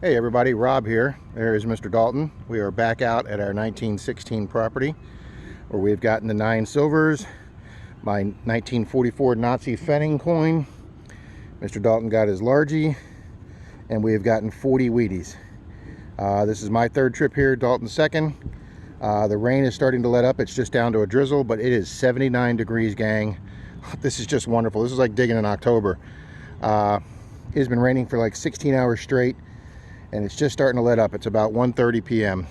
Hey everybody, Rob here. There is Mr. Dalton. We are back out at our 1916 property where we've gotten the 9 silvers, my 1944 Nazi Pfennig coin. Mr. Dalton got his largie, and we have gotten 40 Wheaties. This is my third trip here, Dalton's second. The rain is starting to let up. It's just down to a drizzle, but it is 79 degrees, gang. This is just wonderful. This is like digging in October. It has been raining for like 16 hours straight, and it's just starting to let up. It's about 1:30 p.m.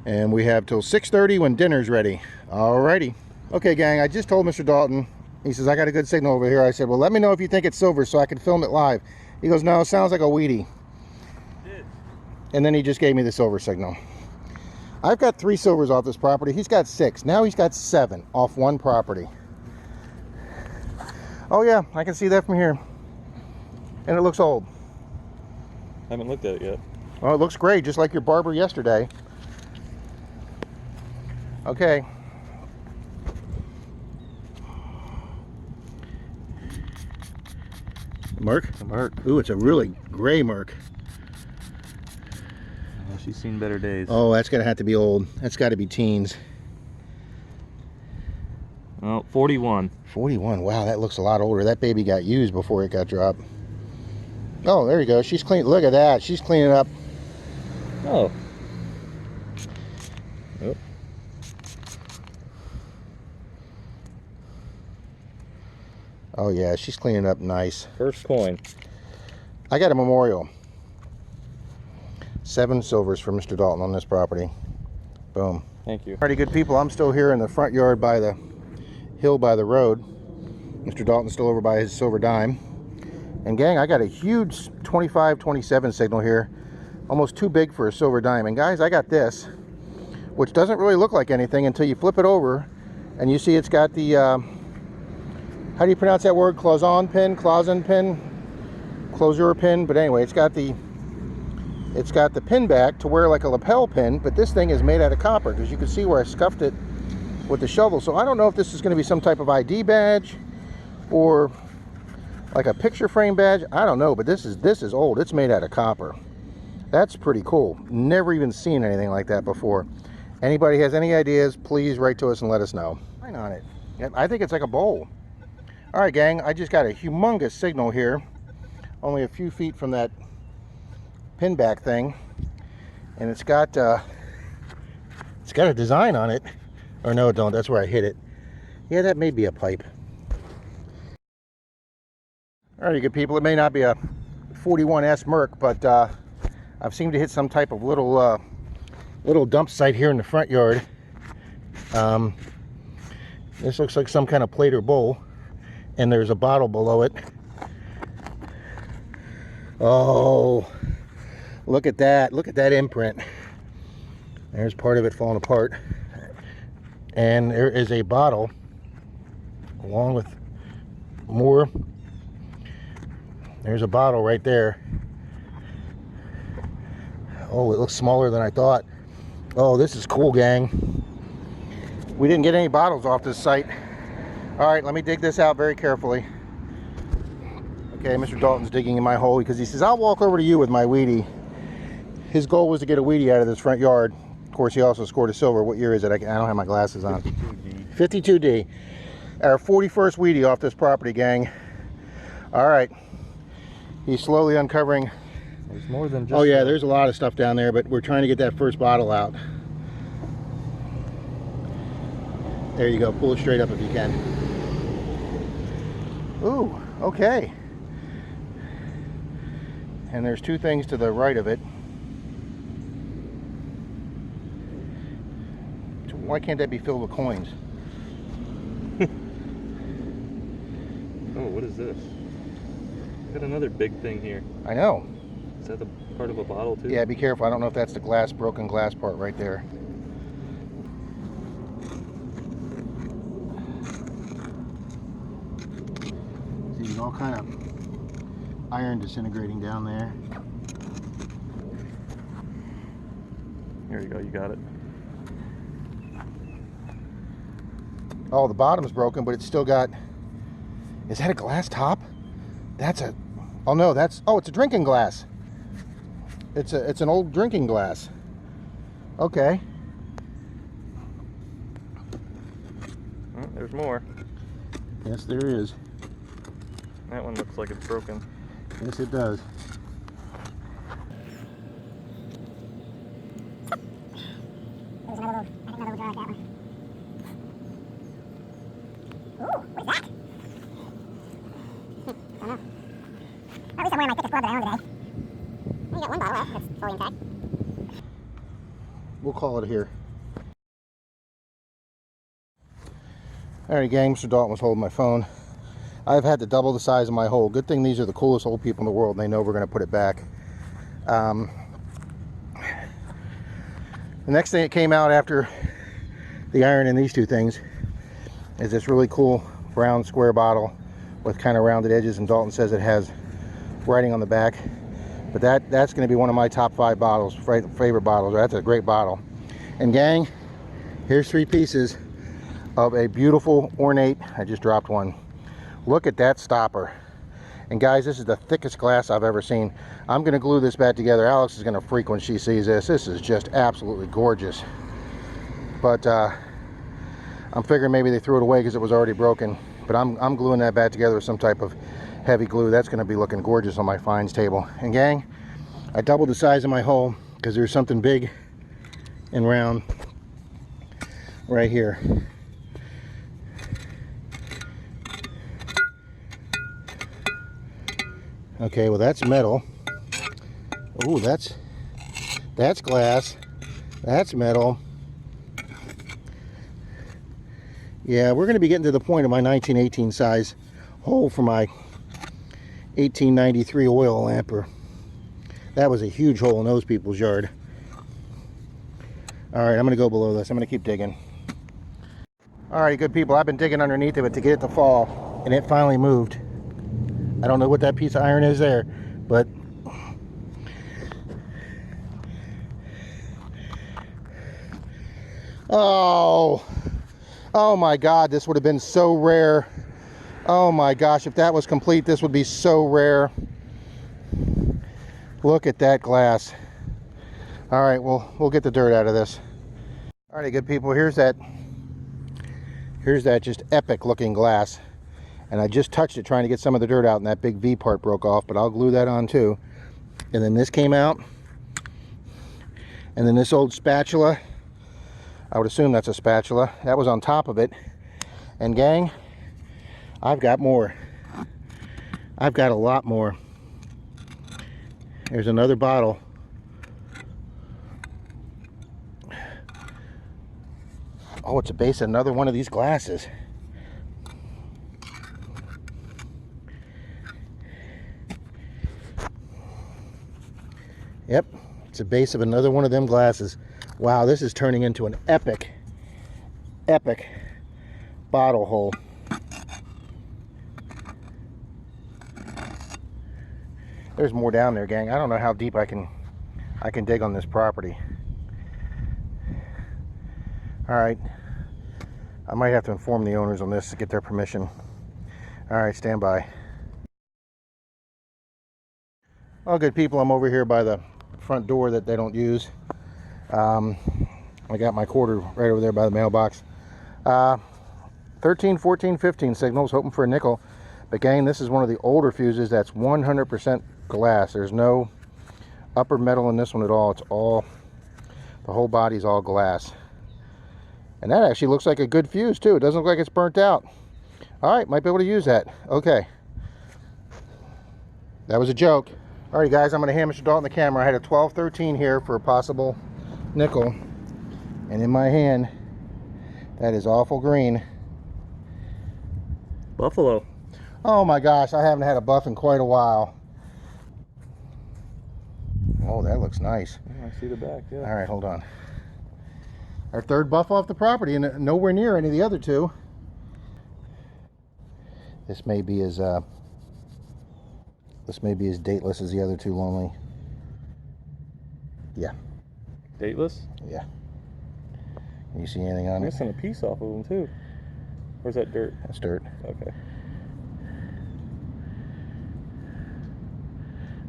and we have till 6:30 when dinner's ready. Alrighty. Okay, gang, I just told Mr. Dalton. He says, I got a good signal over here. I said, well, let me know if you think it's silver so I can film it live. He goes, no, it sounds like a Wheatie. And then he just gave me the silver signal. I've got 3 silvers off this property. He's got 6. Now he's got 7 off one property. Oh yeah, I can see that from here. And it looks old. I haven't looked at it yet. Oh, it looks great, just like your barber yesterday. Okay. Merc? A Merc. Ooh, it's a really gray Merc. Well, she's seen better days. Oh, that's gonna have to be old. That's got to be teens. Oh, 41. 41. Wow, that looks a lot older. That baby got used before it got dropped. Oh, there you go. She's clean. Look at that. She's cleaning up. Oh. Oh. Oh yeah, she's cleaning up nice. First coin. I got a memorial. 7 silvers for Mr. Dalton on this property. Boom. Thank you. Alrighty, good people. I'm still here in the front yard by the hill by the road. Mr. Dalton's still over by his silver dime. And gang, I got a huge 25-27 signal here. Almost too big for a silver dime. And guys, I got this, which doesn't really look like anything until you flip it over and you see it's got the, how do you pronounce that word? Closure pin. But anyway, it's got the pin back to wear like a lapel pin, but this thing is made out of copper, because you can see where I scuffed it with the shovel. So I don't know if this is going to be some type of ID badge or like a picture frame badge. I don't know, but this is old. It's made out of copper. That's pretty cool. Never even seen anything like that before. Anybody has any ideas, please write to us and let us know. Sign on it. I think it's like a bowl. All right, gang, I just got a humongous signal here, only a few feet from that pin back thing, and it's got a design on it. Or no, it don't. That's where I hit it. Yeah, that may be a pipe. Alrighty, good people. It may not be a 41S Merc, but I've seemed to hit some type of little dump site here in the front yard. This looks like some kind of plate or bowl, and there's a bottle below it. Oh, look at that. Look at that imprint. There's part of it falling apart. And there is a bottle along with more. There's a bottle right there. Oh, it looks smaller than I thought. Oh, this is cool, gang. We didn't get any bottles off this site. All right, let me dig this out very carefully. Okay, Mr. Dalton's digging in my hole because he says, I'll walk over to you with my Wheatie. His goal was to get a Wheatie out of this front yard. Of course, he also scored a silver. What year is it? I don't have my glasses on. 52D. 52D. Our 41st Wheatie off this property, gang. All right. He's slowly uncovering. There's more than just... Oh yeah, there's a lot of stuff down there, but we're trying to get that first bottle out. There you go. Pull it straight up if you can. Ooh, okay. And there's 2 things to the right of it. Why can't that be filled with coins? Oh, what is this? Got another big thing here. I know. Is that the part of a bottle too? Yeah, be careful. I don't know if that's the broken glass part right there. See, there's all kind of iron disintegrating down there. Here you go, you got it. Oh, the bottom's broken, but it's still got... Is that a glass top? That's a... Oh no, that's... Oh, it's a drinking glass. It's an old drinking glass. Okay. Oh, there's more. Yes, there is. That one looks like it's broken. Yes, it does. There's another little, I think another little jar like that one. Ooh, what is that? I don't know. At least I'm wearing my thickest glove that I own today. You got one bottle left that's fully intact. We'll call it here. Alright gang, Mr. Dalton was holding my phone. I've had to double the size of my hole. Good thing these are the coolest old people in the world and they know we're going to put it back. The next thing that came out after the iron in these two things is this really cool brown square bottle with kind of rounded edges, and Dalton says it has writing on the back. But that's going to be one of my top 5 bottles, favorite bottles. That's a great bottle. And gang, here's 3 pieces of a beautiful ornate, I just dropped one. Look at that stopper. And guys, this is the thickest glass I've ever seen. I'm going to glue this back together. Alex is going to freak when she sees this. This is just absolutely gorgeous. But I'm figuring maybe they threw it away because it was already broken. But I'm gluing that back together with some type of heavy glue. That's going to be looking gorgeous on my finds table. And gang, I doubled the size of my hole because there's something big and round right here. Okay, well that's metal. Oh, that's glass. That's metal. Yeah, we're going to be getting to the point of my 1918 size hole for my 1893 oil lamper. That was a huge hole in those people's yard. All right, I'm going to go below this. I'm going to keep digging. All right, good people. I've been digging underneath of it to get it to fall, and it finally moved. I don't know what that piece of iron is there, but oh my God, this would have been so rare. Oh my gosh, if that was complete, this would be so rare. Look at that glass. All right, we'll get the dirt out of this. All right, good people, here's that just epic looking glass. And I just touched it trying to get some of the dirt out, and that big V part broke off, but I'll glue that on too. And then this came out. And then this old spatula, I would assume that's a spatula, that was on top of it. And gang, I've got more. I've got a lot more. There's another bottle. Oh, it's a base of another one of these glasses. Yep, it's a base of another one of them glasses. Wow, this is turning into an epic bottle hole. There's more down there, gang. I don't know how deep I can dig on this property. All right, I might have to inform the owners on this to get their permission. All right, stand by. Well, good people, I'm over here by the front door that they don't use. I got my quarter right over there by the mailbox. 13, 14, 15 signals, hoping for a nickel. But gang, this is one of the older fuses that's 100% glass. There's no upper metal in this one at all. It's all, the whole body's all glass. And that actually looks like a good fuse too. It doesn't look like it's burnt out. All right, might be able to use that. Okay. That was a joke. All right, guys, I'm going to hand Mr. Dalton the camera. I had a 1213 here for a possible nickel. And in my hand, that is awful green. Buffalo. Oh my gosh, I haven't had a buff in quite a while. Oh, that looks nice. Oh, I see the back, yeah. All right, hold on. Our third buff off the property, and nowhere near any of the other two. This may be as dateless as the other two lonely. Yeah. Dateless? Yeah. Can you see anything on I'm it? missing a piece off of them too. Where's that dirt? That's dirt. Okay.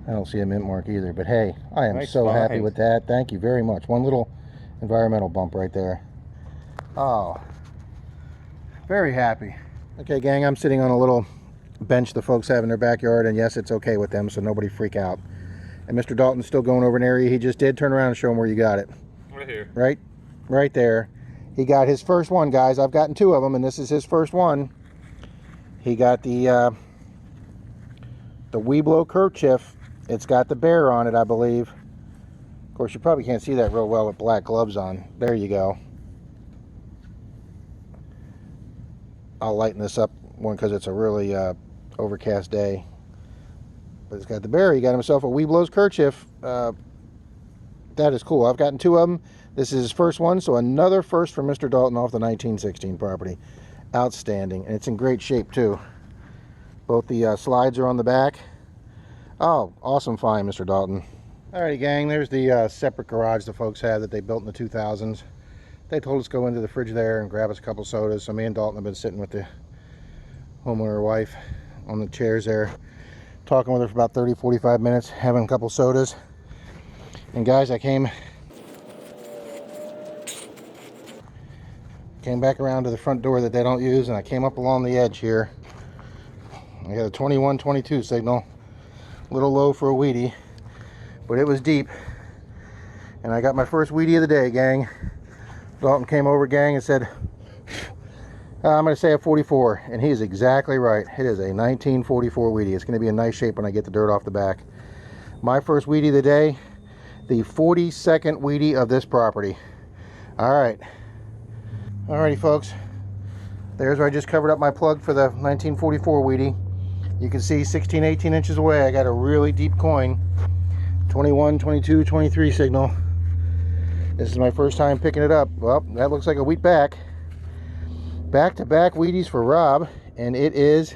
I don't see a mint mark either, but hey, I am Nice so happy find. with that. Thank you very much. One little environmental bump right there. Oh, very happy. Okay, gang, I'm sitting on a little bench the folks have in their backyard, and yes, it's okay with them, so nobody freak out. And Mr. Dalton's still going over an area he just did. Turn around and show him where you got it. Right here. Right there. He got his first one, guys. I've gotten 2 of them, and this is his first one. He got the Weeblo kerchief. It's got the bear on it, I believe. Of course, you probably can't see that real well with black gloves on. There you go. I'll lighten this up one because it's a really overcast day. But it's got the bear. He got himself a Weeblo's kerchief. That is cool. I've gotten 2 of them. This is his first one, so another first for Mr. Dalton off the 1916 property. Outstanding. And it's in great shape, too. Both the slides are on the back. Oh, awesome find, Mr. Dalton. Alrighty, gang, there's the separate garage the folks had that they built in the 2000s. They told us to go into the fridge there and grab us a couple sodas. So me and Dalton have been sitting with the homeowner wife on the chairs there, talking with her for about 30-45 minutes, having a couple sodas. And guys, I came back around to the front door that they don't use, and I came up along the edge here. I got a 21-22 signal. A little low for a Wheatie, but it was deep. And I got my first Wheatie of the day, gang. Dalton came over, gang, and said, I'm going to say a 44. And he is exactly right. It is a 1944 Wheatie. It's going to be in nice shape when I get the dirt off the back. My first Wheatie of the day, the 42nd Wheatie of this property. Alright. Alrighty, folks. There's where I just covered up my plug for the 1944 Wheatie. You can see 16-18 inches away, I got a really deep coin. 21, 22, 23 signal. This is my first time picking it up. Well, that looks like a wheat back. Back-to-back Wheaties for Rob, and it is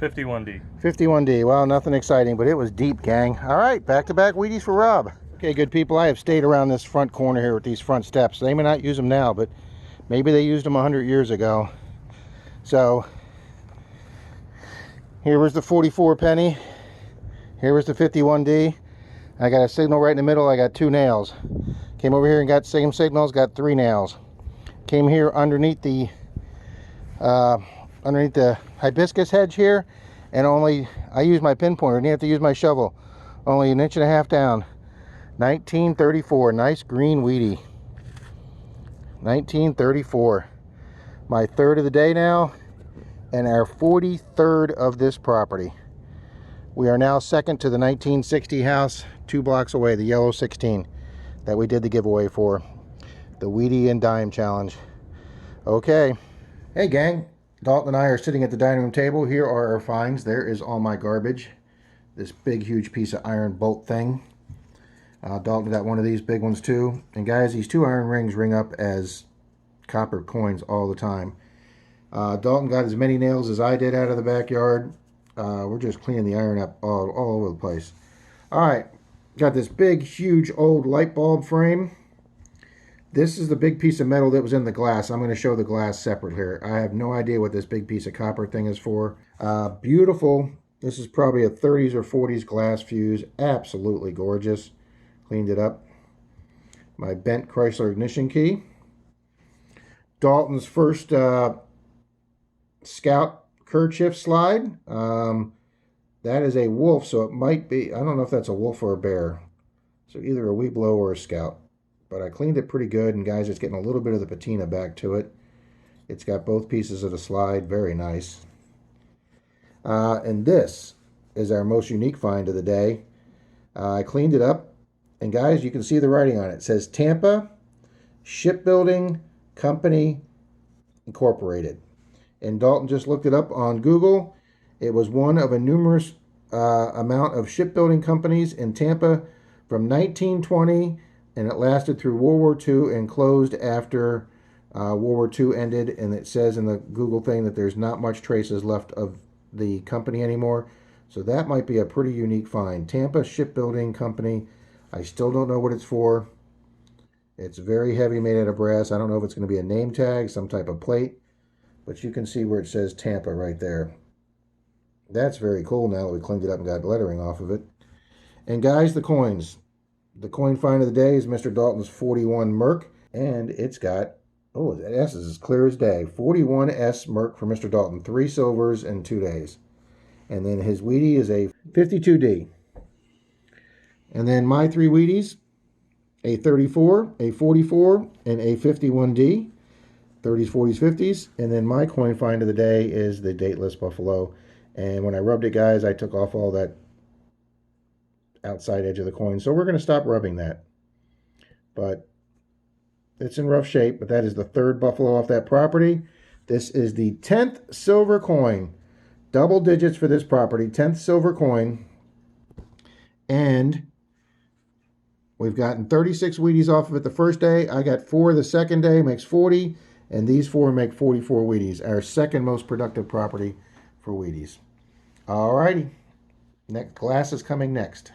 51D. 51D. Well, nothing exciting, but it was deep, gang. All right, back-to-back Wheaties for Rob. Okay, good people, I have stayed around this front corner here with these front steps. They may not use them now, but maybe they used them 100 years ago. So here was the 44 penny. Here was the 51D. I got a signal right in the middle. I got 2 nails. Came over here and got same signals. Got 3 nails. Came here underneath the hibiscus hedge here, and I used my pinpointer. Didn't have to use my shovel. Only 1.5 inches down. 1934. Nice green Wheatie. 1934. My 3rd of the day now, and our 43rd of this property. We are now second to the 1960 house 2 blocks away, the yellow 16 that we did the giveaway for, the Wheatie and Dime Challenge. Okay, hey gang, Dalton and I are sitting at the dining room table. Here are our finds. There is all my garbage. This big huge piece of iron bolt thing. Dalton got one of these big ones too. And guys, these 2 iron rings ring up as copper coins all the time. Dalton got as many nails as I did out of the backyard. We're just cleaning the iron up all over the place. Alright, got this big huge old light bulb frame. This is the big piece of metal that was in the glass. I'm going to show the glass separate here. I have no idea what this big piece of copper thing is for. Beautiful. This is probably a 30s or 40s glass fuse. Absolutely gorgeous. Cleaned it up. My bent Chrysler ignition key. Dalton's first Scout kerchief slide. That is a wolf, so it might be, I don't know if that's a wolf or a bear. So either a Weeblo or a Scout. But I cleaned it pretty good, and guys, it's getting a little bit of the patina back to it. It's got both pieces of the slide, very nice. And this is our most unique find of the day. I cleaned it up, and guys, you can see the writing on it. It says Tampa Shipbuilding Company Incorporated. And Dalton just looked it up on Google. It was one of a numerous amount of shipbuilding companies in Tampa from 1920, and it lasted through World War II and closed after World War II ended. And it says in the Google thing that there's not much traces left of the company anymore. So that might be a pretty unique find. Tampa Shipbuilding Company. I still don't know what it's for. It's very heavy, made out of brass. I don't know if it's going to be a name tag, some type of plate. But you can see where it says Tampa right there. That's very cool now that we cleaned it up and got lettering off of it. And guys, the coins. The coin find of the day is Mr. Dalton's 41 Merc. And it's got, oh, the S is as clear as day. 41S Merc for Mr. Dalton. 3 silvers in 2 days. And then his Wheatie is a 52D. And then my 3 Wheaties, a 34, a 44, and a 51D. 30s, 40s, 50s. And then my coin find of the day is the dateless Buffalo. And when I rubbed it, guys, I took off all that outside edge of the coin. So we're going to stop rubbing that. But it's in rough shape. But that is the 3rd Buffalo off that property. This is the 10th silver coin. Double digits for this property. 10th silver coin. And we've gotten 36 Wheaties off of it the first day. I got 4 the second day, makes 40. And these 4 make 44 Wheaties. Our second most productive property for Wheaties. Alrighty. Next glass is coming next.